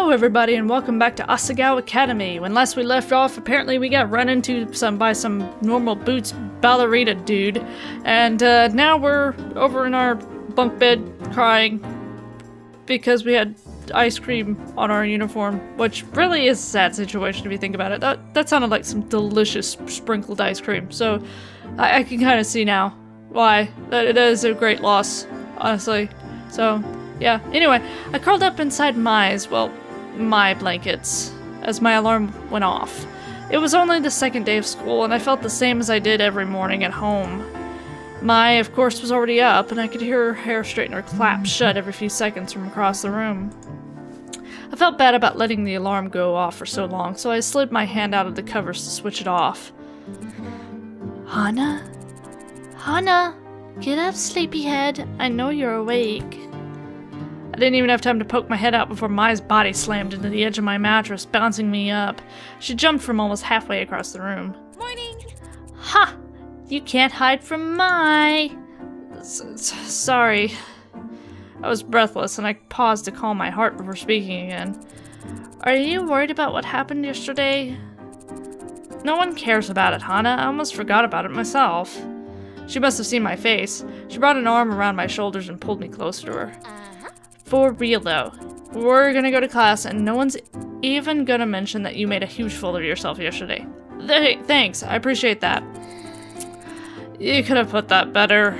Hello everybody and welcome back to Asagao Academy. When last we left off, apparently we got run into by some normal boots ballerina dude. And now we're over in our bunk bed crying because we had ice cream on our uniform, which really is a sad situation if you think about it. That sounded like some delicious sprinkled ice cream, so I can kind of see now why. That is a great loss, honestly. So, yeah. Anyway, I curled up inside my blankets as my alarm went off. It was only the second day of school, and I felt the same as I did every morning at home. Mai, of course, was already up, and I could hear her hair straightener clap shut every few seconds from across the room. I felt bad about letting the alarm go off for so long, so I slid my hand out of the covers to switch it off. Hana? Hana! Get up, sleepyhead. I know you're awake. I didn't even have time to poke my head out before Mai's body slammed into the edge of my mattress, bouncing me up. She jumped from almost halfway across the room. Morning! Ha! You can't hide from Mai! Sorry. I was breathless, and I paused to calm my heart before speaking again. Are you worried about what happened yesterday? No one cares about it, Hana. I almost forgot about it myself. She must have seen my face. She brought an arm around my shoulders and pulled me closer to her. For real, though. We're gonna go to class, and no one's even gonna mention that you made a huge fool of yourself yesterday. Thanks, I appreciate that. You could have put that better.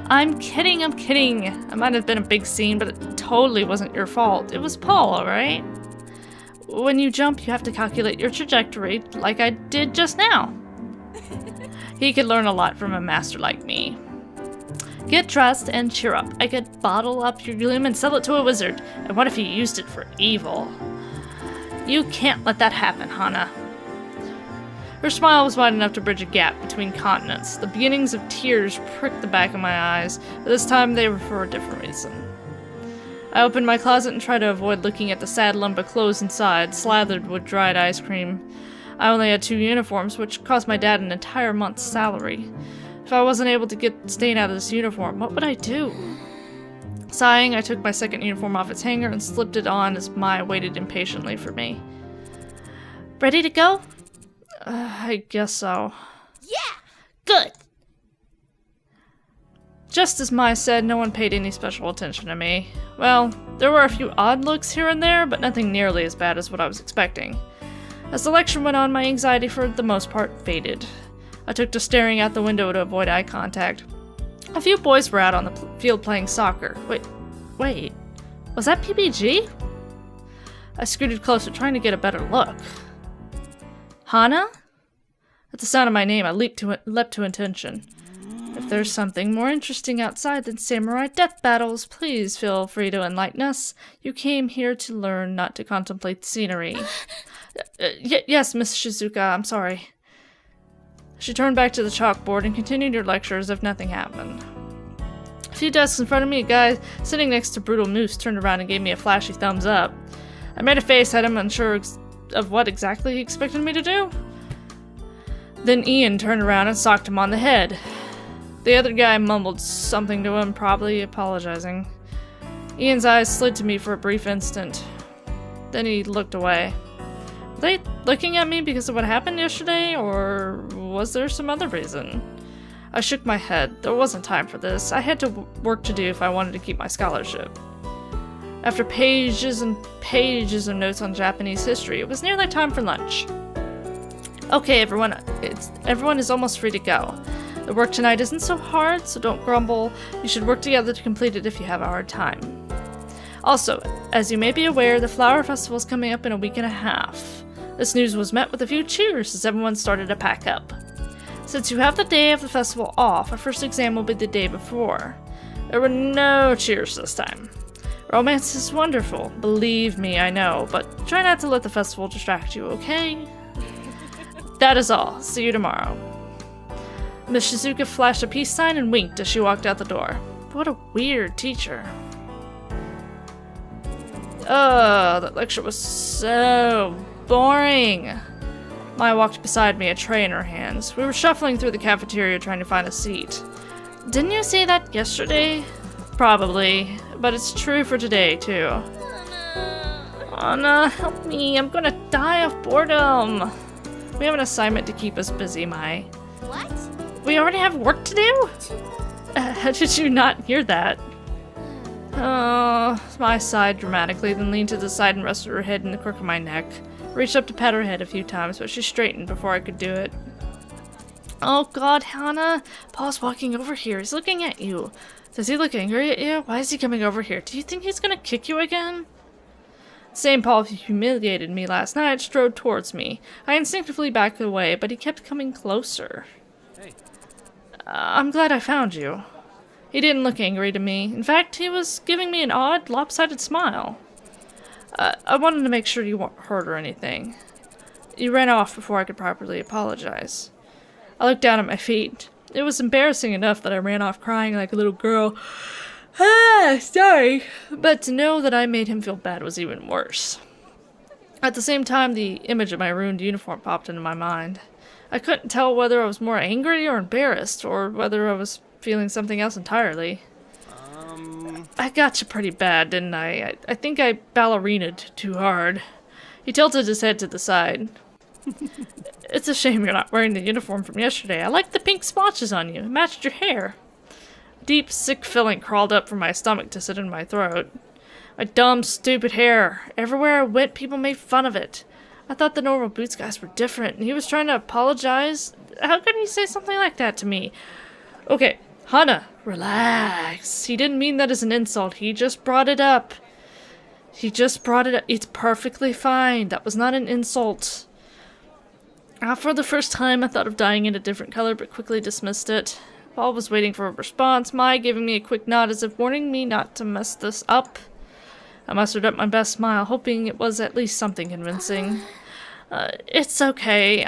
I'm kidding. It might have been a big scene, but it totally wasn't your fault. It was Paul, alright? When you jump, you have to calculate your trajectory, like I did just now. He could learn a lot from a master like me. Get dressed and cheer up. I could bottle up your gloom and sell it to a wizard. And what if he used it for evil? You can't let that happen, Hana. Her smile was wide enough to bridge a gap between continents. The beginnings of tears pricked the back of my eyes, but this time they were for a different reason. I opened my closet and tried to avoid looking at the sad lump of clothes inside, slathered with dried ice cream. I only had 2 uniforms, which cost my dad an entire month's salary. If I wasn't able to get stain out of this uniform, what would I do? Sighing, I took my second uniform off its hanger and slipped it on as Mai waited impatiently for me. Ready to go? I guess so. Yeah! Good! Just as Mai said, no one paid any special attention to me. Well, there were a few odd looks here and there, but nothing nearly as bad as what I was expecting. As the lecture went on, my anxiety for the most part faded. I took to staring out the window to avoid eye contact. A few boys were out on the field playing soccer. Wait, was that PBG? I scooted closer, trying to get a better look. Hana? At the sound of my name, I leapt to attention. If there's something more interesting outside than samurai death battles, please feel free to enlighten us. You came here to learn, not to contemplate the scenery. Yes, Miss Shizuka, I'm sorry. She turned back to the chalkboard and continued her lecture as if nothing happened. A few desks in front of me, a guy sitting next to Brutal Moose turned around and gave me a flashy thumbs up. I made a face at him, unsure of what exactly he expected me to do. Then Ian turned around and socked him on the head. The other guy mumbled something to him, probably apologizing. Ian's eyes slid to me for a brief instant. Then he looked away. Were they looking at me because of what happened yesterday, or was there some other reason? I shook my head. There wasn't time for this. I had work to do if I wanted to keep my scholarship. After pages and pages of notes on Japanese history, it was nearly time for lunch. Okay, everyone is almost free to go. The work tonight isn't so hard, so don't grumble. You should work together to complete it if you have a hard time. Also, as you may be aware, the Flower Festival is coming up in a week and a half. This news was met with a few cheers as everyone started to pack up. Since you have the day of the festival off, our first exam will be the day before. There were no cheers this time. Romance is wonderful, believe me, I know, but try not to let the festival distract you, okay? That is all. See you tomorrow. Miss Shizuka flashed a peace sign and winked as she walked out the door. What a weird teacher. That lecture was so boring. Mai walked beside me, a tray in her hands. We were shuffling through the cafeteria trying to find a seat. Didn't you say that yesterday? Probably, but it's true for today, too. Hana, help me. I'm gonna die of boredom. We have an assignment to keep us busy, Mai. What? We already have work to do? How did you not hear that? Mai sighed dramatically, then leaned to the side and rested her head in the crook of my neck. Reached up to pat her head a few times, but she straightened before I could do it. Oh god, Hana! Paul's walking over here. He's looking at you. Does he look angry at you? Why is he coming over here? Do you think he's gonna kick you again? Same Paul who humiliated me last night strode towards me. I instinctively backed away, but he kept coming closer. Hey. I'm glad I found you. He didn't look angry to me. In fact, he was giving me an odd, lopsided smile. I wanted to make sure you weren't hurt or anything. You ran off before I could properly apologize. I looked down at my feet. It was embarrassing enough that I ran off crying like a little girl. Sorry. But to know that I made him feel bad was even worse. At the same time, the image of my ruined uniform popped into my mind. I couldn't tell whether I was more angry or embarrassed, or whether I was feeling something else entirely. I got you pretty bad, didn't I? I think I ballerinaed too hard. He tilted his head to the side. It's a shame you're not wearing the uniform from yesterday. I like the pink splotches on you. It matched your hair. A deep, sick feeling crawled up from my stomach to sit in my throat. My dumb, stupid hair. Everywhere I went, people made fun of it. I thought the normal Boots guys were different, and he was trying to apologize. How could he say something like that to me? Okay, Hana, relax. He didn't mean that as an insult. He just brought it up. It's perfectly fine. That was not an insult. For the first time, I thought of dyeing it a different color, but quickly dismissed it. Paul was waiting for a response, Mai giving me a quick nod as if warning me not to mess this up. I mustered up my best smile, hoping it was at least something convincing. It's okay.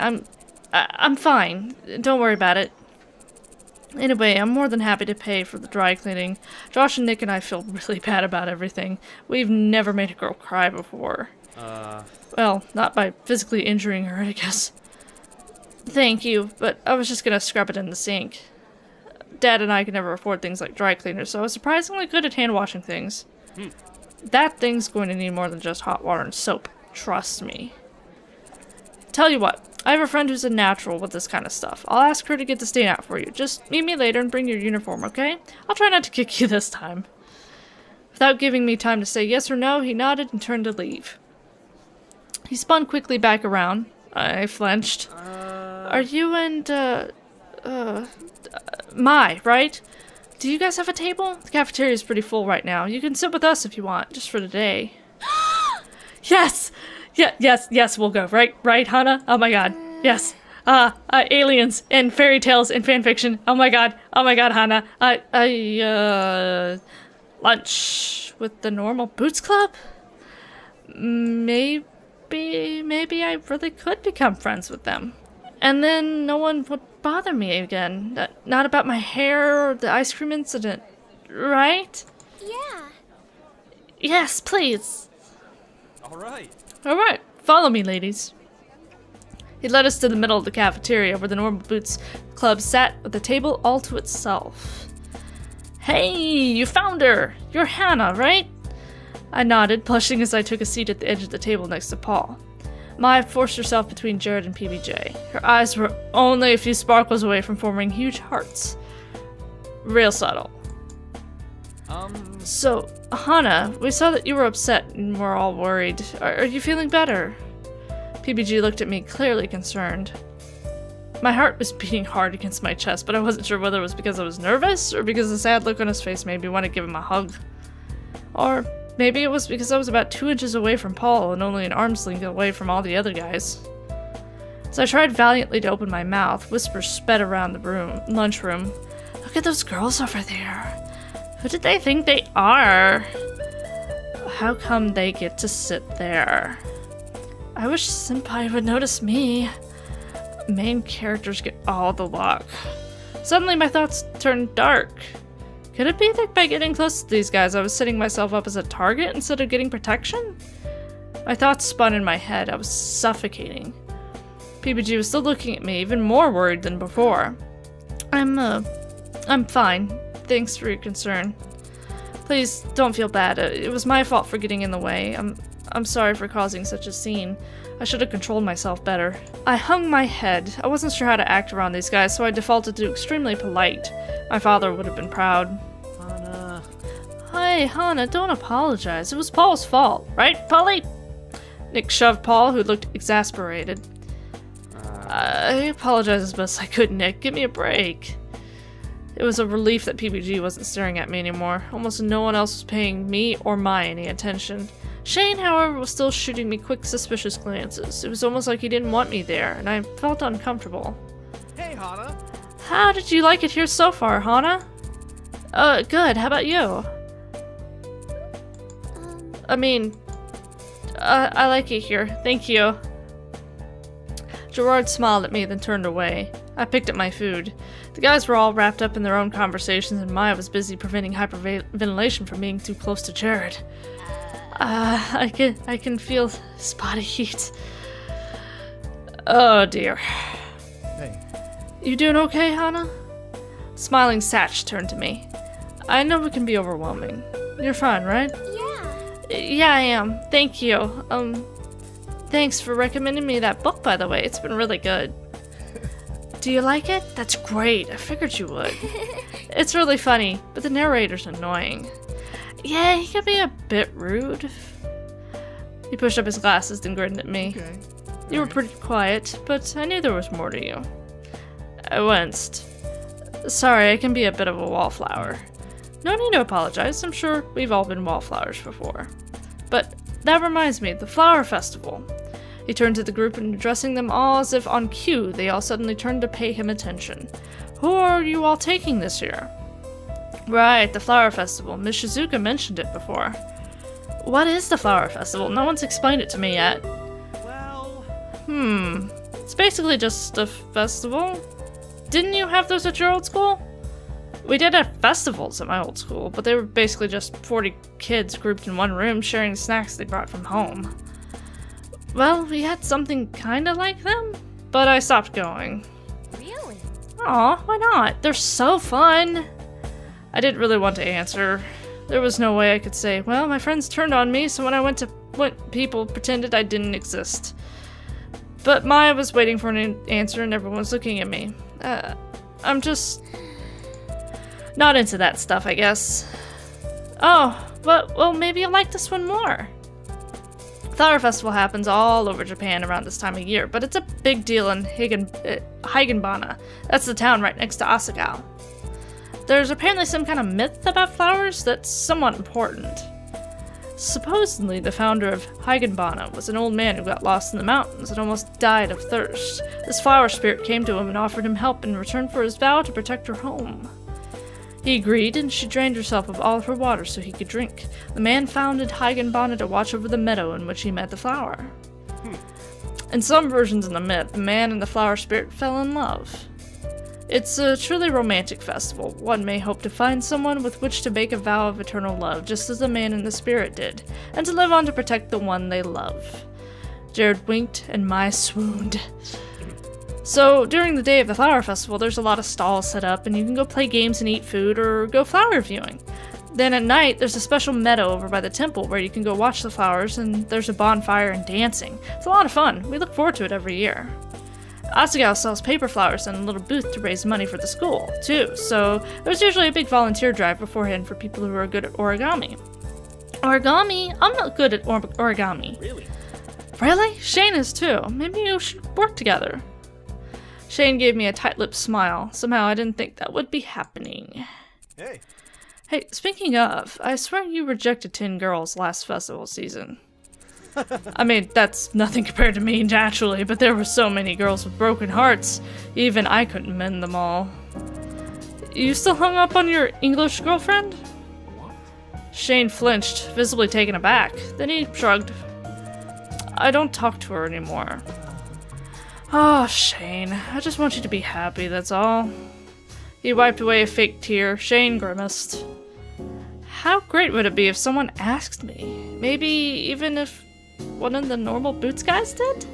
I'm fine. Don't worry about it. Anyway, I'm more than happy to pay for the dry cleaning. Josh and Nick and I feel really bad about everything. We've never made a girl cry before. Well, not by physically injuring her, I guess. Thank you, but I was just gonna scrub it in the sink. Dad and I could never afford things like dry cleaners, so I was surprisingly good at hand washing things. That thing's going to need more than just hot water and soap. Trust me. Tell you what, I have a friend who's a natural with this kind of stuff. I'll ask her to get the stain out for you. Just meet me later and bring your uniform, okay? I'll try not to kick you this time. Without giving me time to say yes or no, he nodded and turned to leave. He spun quickly back around. I flinched. Are you and, Mai, right? Do you guys have a table? The cafeteria's pretty full right now. You can sit with us if you want, just for today. Yes! Yes, we'll go. Right, Hana? Oh my god. Yes. Aliens and fairy tales and fanfiction. Oh my god, Hana. Lunch with the normal Boots Club? Maybe I really could become friends with them. And then no one would bother me again. Not about my hair or the ice cream incident. Right? Yeah. Yes, please. Alright, follow me, ladies. He led us to the middle of the cafeteria where the normal Boots Club sat with the table all to itself. Hey, you found her! You're Hana, right? I nodded, blushing as I took a seat at the edge of the table next to Paul. Mai forced herself between Jared and PBJ. Her eyes were only a few sparkles away from forming huge hearts. Real subtle. So, Hana, we saw that you were upset and we're all worried. Are you feeling better? PBG looked at me, clearly concerned. My heart was beating hard against my chest, but I wasn't sure whether it was because I was nervous or because the sad look on his face made me want to give him a hug. Or maybe it was because I was about 2 inches away from Paul and only an arm's length away from all the other guys. As I tried valiantly to open my mouth, whispers sped around the lunchroom. Look at those girls over there. Who did they think they are? How come they get to sit there? I wish Senpai would notice me. Main characters get all the luck. Suddenly my thoughts turned dark. Could it be that by getting close to these guys I was setting myself up as a target instead of getting protection? My thoughts spun in my head. I was suffocating. PBG was still looking at me, even more worried than before. I'm fine. Thanks for your concern. Please, don't feel bad. It was my fault for getting in the way. I'm sorry for causing such a scene. I should have controlled myself better. I hung my head. I wasn't sure how to act around these guys, so I defaulted to extremely polite. My father would have been proud. Hana. Hey, Hana, don't apologize. It was Paul's fault, right, Polly? Nick shoved Paul, who looked exasperated. I apologize as best I could, Nick. Give me a break. It was a relief that PBG wasn't staring at me anymore. Almost no one else was paying me or Mai any attention. Shane, however, was still shooting me quick, suspicious glances. It was almost like he didn't want me there, and I felt uncomfortable. Hey, Hana. How did you like it here so far, Hana? Good. How about you? I like it here. Thank you. Gerard smiled at me, then turned away. I picked up my food. The guys were all wrapped up in their own conversations, and Maya was busy preventing hyperventilation from being too close to Jared. I can feel spotty heat. Oh dear. Hey. You doing okay, Hana? Smiling Satch turned to me. I know it can be overwhelming. You're fine, right? Yeah, I am. Thank you. Thanks for recommending me that book, by the way. It's been really good. Do you like it? That's great. I figured you would. It's really funny, but the narrator's annoying. Yeah, he can be a bit rude. He pushed up his glasses, then grinned at me. Okay. You were pretty quiet, but I knew there was more to you. I winced. Sorry, I can be a bit of a wallflower. No need to apologize. I'm sure we've all been wallflowers before. But that reminds me, the flower festival. He turned to the group and addressing them all as if on cue, they all suddenly turned to pay him attention. Who are you all taking this year? Right, the flower festival. Miss Shizuka mentioned it before. What is the flower festival? No one's explained it to me yet. Well... It's basically just a festival. Didn't you have those at your old school? We did have festivals at my old school, but they were basically just 40 kids grouped in one room sharing snacks they brought from home. Well, we had something kinda like them, but I stopped going. Really? Aw, why not? They're so fun! I didn't really want to answer. There was no way I could say, well, my friends turned on me, so when I went to people pretended I didn't exist. But Maya was waiting for an answer and everyone was looking at me. I'm just... not into that stuff, I guess. Oh, but, well, maybe you'll like this one more. Flower Festival happens all over Japan around this time of year, but it's a big deal in Higenbana. That's the town right next to Asagao. There's apparently some kind of myth about flowers that's somewhat important. Supposedly, the founder of Higenbana was an old man who got lost in the mountains and almost died of thirst. This flower spirit came to him and offered him help in return for his vow to protect her home. He agreed, and she drained herself of all of her water so he could drink. The man founded Higenbana to watch over the meadow in which he met the flower. In some versions of the myth, the man and the flower spirit fell in love. It's a truly romantic festival. One may hope to find someone with which to make a vow of eternal love, just as the man and the spirit did, and to live on to protect the one they love. Jared winked, and Mai swooned. So, during the day of the flower festival, there's a lot of stalls set up, and you can go play games and eat food, or go flower viewing. Then at night, there's a special meadow over by the temple where you can go watch the flowers, and there's a bonfire and dancing. It's a lot of fun. We look forward to it every year. Asagao sells paper flowers in a little booth to raise money for the school, too, so there's usually a big volunteer drive beforehand for people who are good at origami. Origami? I'm not good at origami. Really? Really? Shane is too. Maybe you should work together. Shane gave me a tight-lipped smile. Somehow I didn't think that would be happening. Hey. Hey, speaking of, I swear you rejected 10 girls last festival season. I mean, that's nothing compared to me, naturally, but there were so many girls with broken hearts. Even I couldn't mend them all. You still hung up on your English girlfriend? What? Shane flinched, visibly taken aback. Then he shrugged. I don't talk to her anymore. Oh, Shane, I just want you to be happy, that's all. He wiped away a fake tear. Shane grimaced. How great would it be if someone asked me? Maybe even if one of the normal Boots guys did?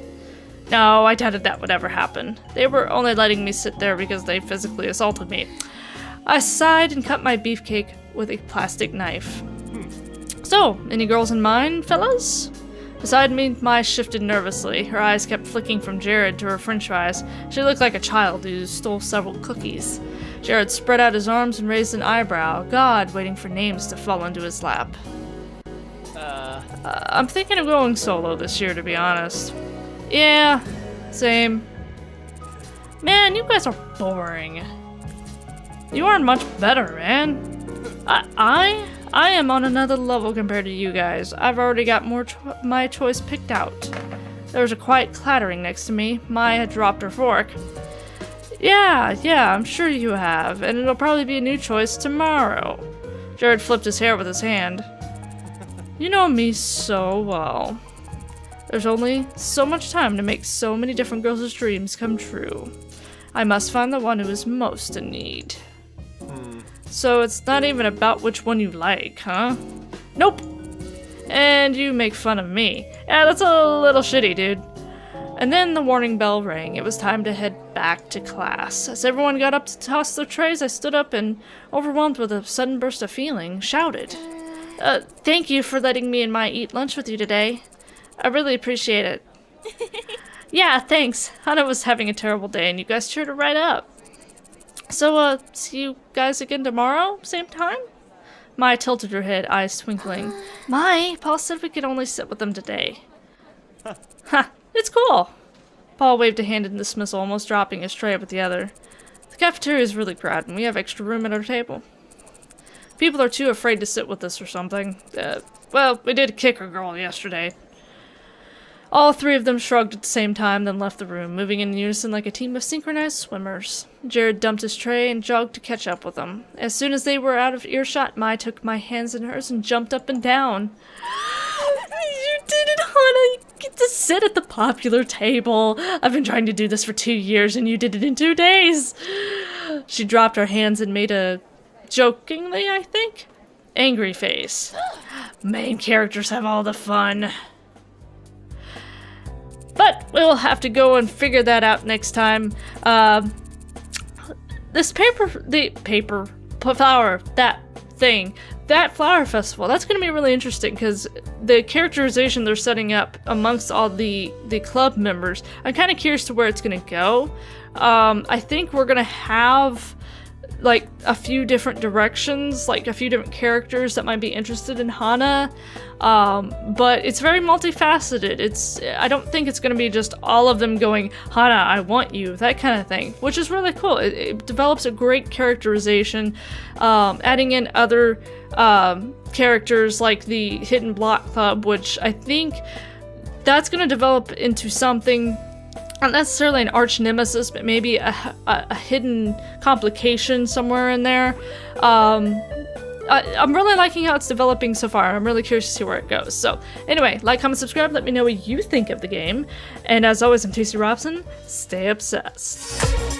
No, I doubted that would ever happen. They were only letting me sit there because they physically assaulted me. I sighed and cut my beefcake with a plastic knife. So, any girls in mind, fellas? Beside me, Mai shifted nervously. Her eyes kept flicking from Jared to her french fries. She looked like a child who stole several cookies. Jared spread out his arms and raised an eyebrow, God waiting for names to fall into his lap. I'm thinking of going solo this year, to be honest. Yeah, same. Man, you guys are boring. You aren't much better, man. I am on another level compared to you guys. I've already got my choice picked out. There was a quiet clattering next to me. Mai had dropped her fork. Yeah, I'm sure you have, and it'll probably be a new choice tomorrow. Jared flipped his hair with his hand. You know me so well. There's only so much time to make so many different girls' dreams come true. I must find the one who is most in need. So it's not even about which one you like, huh? Nope! And you make fun of me. Yeah, that's a little shitty, dude. And then the warning bell rang. It was time to head back to class. As everyone got up to toss their trays, I stood up and, overwhelmed with a sudden burst of feeling, shouted. Thank you for letting me and Mai eat lunch with you today. I really appreciate it. Yeah, thanks. Hana was having a terrible day and you guys cheered her right up. So, see you guys again tomorrow? Same time? Mai tilted her head, eyes twinkling. Mai, Paul said we could only sit with them today. Ha, it's cool. Paul waved a hand in dismissal, almost dropping his tray with the other. The cafeteria is really crowded and we have extra room at our table. People are too afraid to sit with us or something. Well, we did kick a girl yesterday. All three of them shrugged at the same time, then left the room, moving in unison like a team of synchronized swimmers. Jared dumped his tray and jogged to catch up with them. As soon as they were out of earshot, Mai took my hands in hers and jumped up and down. You did it, Hana! You get to sit at the popular table. I've been trying to do this for 2 years and you did it in 2 days. She dropped her hands and made a, jokingly, I think, angry face. Main characters have all the fun. But we'll have to go and figure that out next time. That flower festival, that's going to be really interesting because the characterization they're setting up amongst all the club members, I'm kind of curious to where it's going to go. I think we're going to have like a few different directions, like a few different characters that might be interested in Hana, but it's very multifaceted. I don't think it's going to be just all of them going, Hana, I want you, that kind of thing, which is really cool. It develops a great characterization, adding in other characters like the Hidden Block Club, which I think that's going to develop into something not necessarily an arch nemesis, but maybe a hidden complication somewhere in there. I'm really liking how it's developing so far. I'm really curious to see where it goes. So anyway, like, comment, subscribe, let me know what you think of the game. And as always, I'm Tasty Robson. Stay obsessed.